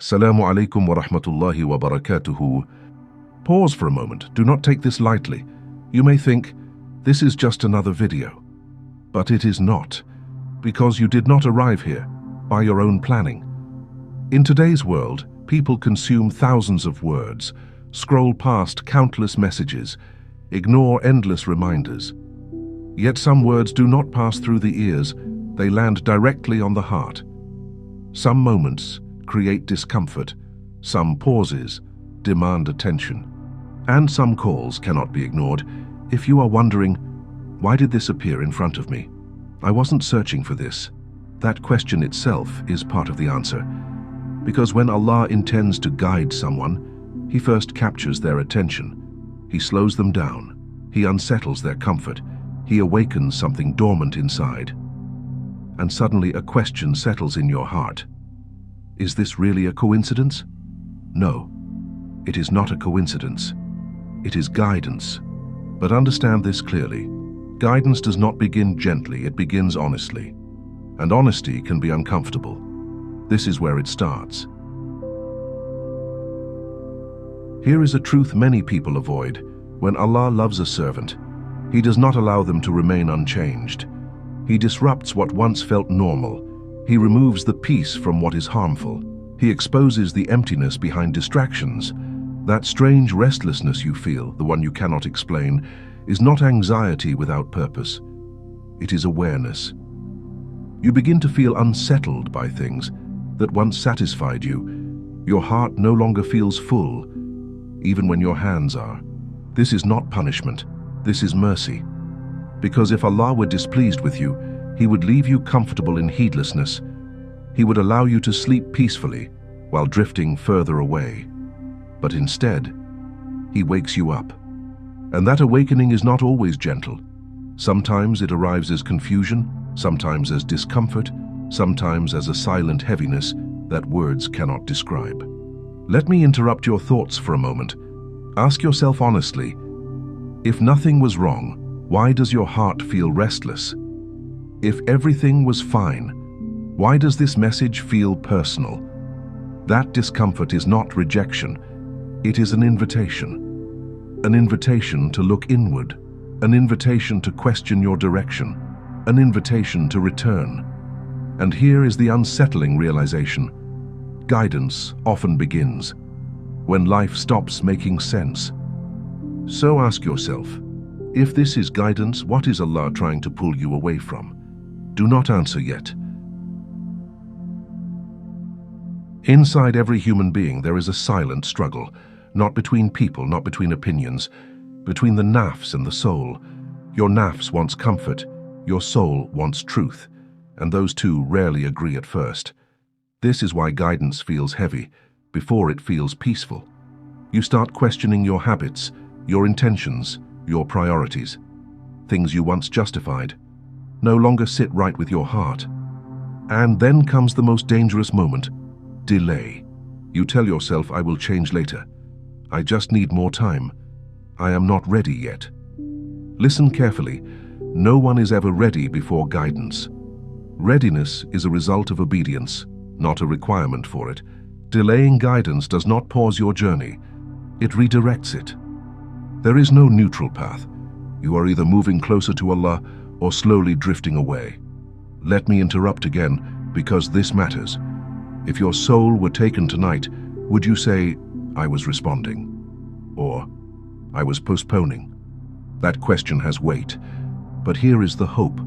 Assalamu alaikum wa rahmatullahi wa barakatuhu. Pause for a moment. Do not take this lightly. You may think, this is just another video. But it is not, because you did not arrive here by your own planning. In today's world, people consume thousands of words, scroll past countless messages, ignore endless reminders. Yet some words do not pass through the ears, they land directly on the heart. Some moments create discomfort, some pauses demand attention, and some calls cannot be ignored. If you are wondering, why did this appear in front of me? I wasn't searching for this. That question itself is part of the answer. Because when Allah intends to guide someone, He first captures their attention. He slows them down. He unsettles their comfort. He awakens something dormant inside. And suddenly a question settles in your heart. Is this really a coincidence? No, it is not a coincidence. It is guidance. But understand this clearly. Guidance does not begin gently, it begins honestly. And honesty can be uncomfortable. This is where it starts. Here is a truth many people avoid. When Allah loves a servant, He does not allow them to remain unchanged. He disrupts what once felt normal. He removes the peace from what is harmful. He exposes the emptiness behind distractions. That strange restlessness you feel, the one you cannot explain, is not anxiety without purpose. It is awareness. You begin to feel unsettled by things that once satisfied you. Your heart no longer feels full, even when your hands are. This is not punishment. This is mercy. Because if Allah were displeased with you, He would leave you comfortable in heedlessness. He would allow you to sleep peacefully while drifting further away. But instead, He wakes you up. And that awakening is not always gentle. Sometimes it arrives as confusion, sometimes as discomfort, sometimes as a silent heaviness that words cannot describe. Let me interrupt your thoughts for a moment. Ask yourself honestly, if nothing was wrong, why does your heart feel restless? If everything was fine, why does this message feel personal? That discomfort is not rejection. It is an invitation. An invitation to look inward. An invitation to question your direction. An invitation to return. And here is the unsettling realization. Guidance often begins when life stops making sense. So ask yourself, if this is guidance, what is Allah trying to pull you away from? Do not answer yet. Inside every human being there is a silent struggle, not between people, not between opinions, between the nafs and the soul. Your nafs wants comfort, your soul wants truth, and those two rarely agree at first. This is why guidance feels heavy before it feels peaceful. You start questioning your habits, your intentions, your priorities. Things you once justified no longer sit right with your heart. And then comes the most dangerous moment, delay. You tell yourself, I will change later. I just need more time. I am not ready yet. Listen carefully. No one is ever ready before guidance. Readiness is a result of obedience, not a requirement for it. Delaying guidance does not pause your journey. It redirects it. There is no neutral path. You are either moving closer to Allah or slowly drifting away. Let me interrupt again, because this matters. If your soul were taken tonight, would you say, I was responding? Or, I was postponing? That question has weight. But here is the hope.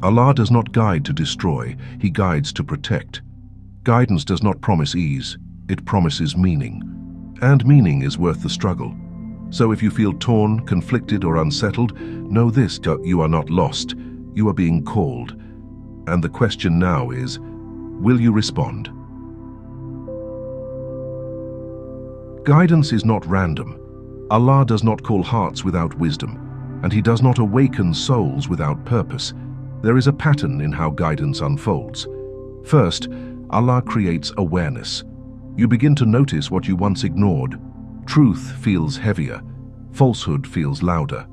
Allah does not guide to destroy, He guides to protect. Guidance does not promise ease, it promises meaning. And meaning is worth the struggle. So if you feel torn, conflicted, or unsettled, know this, you are not lost, you are being called. And the question now is, will you respond? Guidance is not random. Allah does not call hearts without wisdom, and He does not awaken souls without purpose. There is a pattern in how guidance unfolds. First, Allah creates awareness. You begin to notice what you once ignored. Truth feels heavier, falsehood feels louder.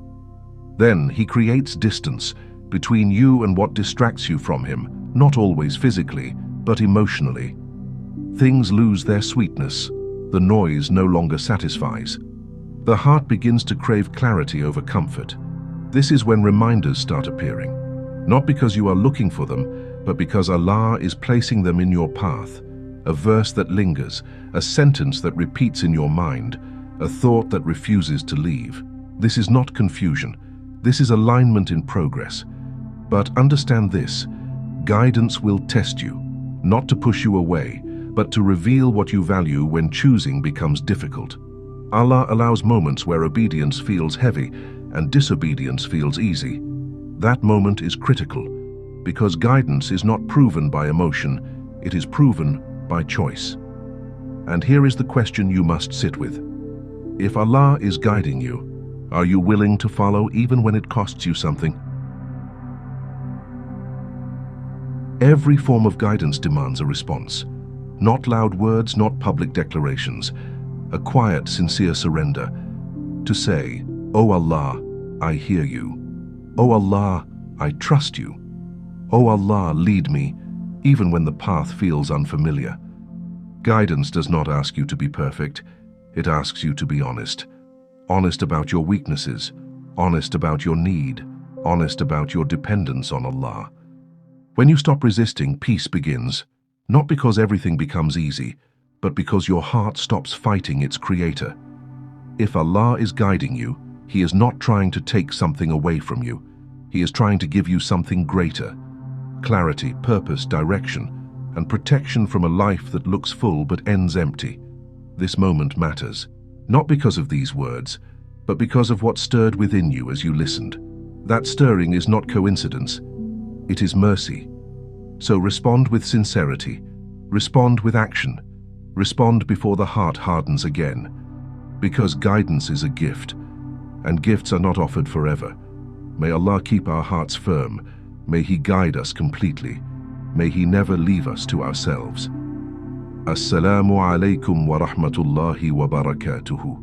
Then He creates distance between you and what distracts you from Him, not always physically, but emotionally. Things lose their sweetness. The noise no longer satisfies. The heart begins to crave clarity over comfort. This is when reminders start appearing, not because you are looking for them, but because Allah is placing them in your path. A verse that lingers, a sentence that repeats in your mind, a thought that refuses to leave. This is not confusion. This is alignment in progress. But understand this, guidance will test you, not to push you away, but to reveal what you value when choosing becomes difficult. Allah allows moments where obedience feels heavy and disobedience feels easy. That moment is critical, because guidance is not proven by emotion, it is proven by choice. And here is the question you must sit with. If Allah is guiding you, are you willing to follow even when it costs you something? Every form of guidance demands a response. Not loud words, not public declarations. A quiet, sincere surrender. To say, "O Allah, I hear you. O Allah, I trust you. O Allah, lead me, even when the path feels unfamiliar." Guidance does not ask you to be perfect. It asks you to be honest. Honest about your weaknesses. Honest about your need. Honest about your dependence on Allah. When you stop resisting, peace begins. Not because everything becomes easy, but because your heart stops fighting its creator. If Allah is guiding you, He is not trying to take something away from you. He is trying to give you something greater. Clarity, purpose, direction, and protection from a life that looks full but ends empty. This moment matters, not because of these words, but because of what stirred within you as you listened. That stirring is not coincidence. It is mercy. So respond with sincerity. Respond with action. Respond before the heart hardens again. Because guidance is a gift, and gifts are not offered forever. May Allah keep our hearts firm. May He guide us completely. May He never leave us to ourselves. Assalamu alaikum wa rahmatullahi wa barakatuhu.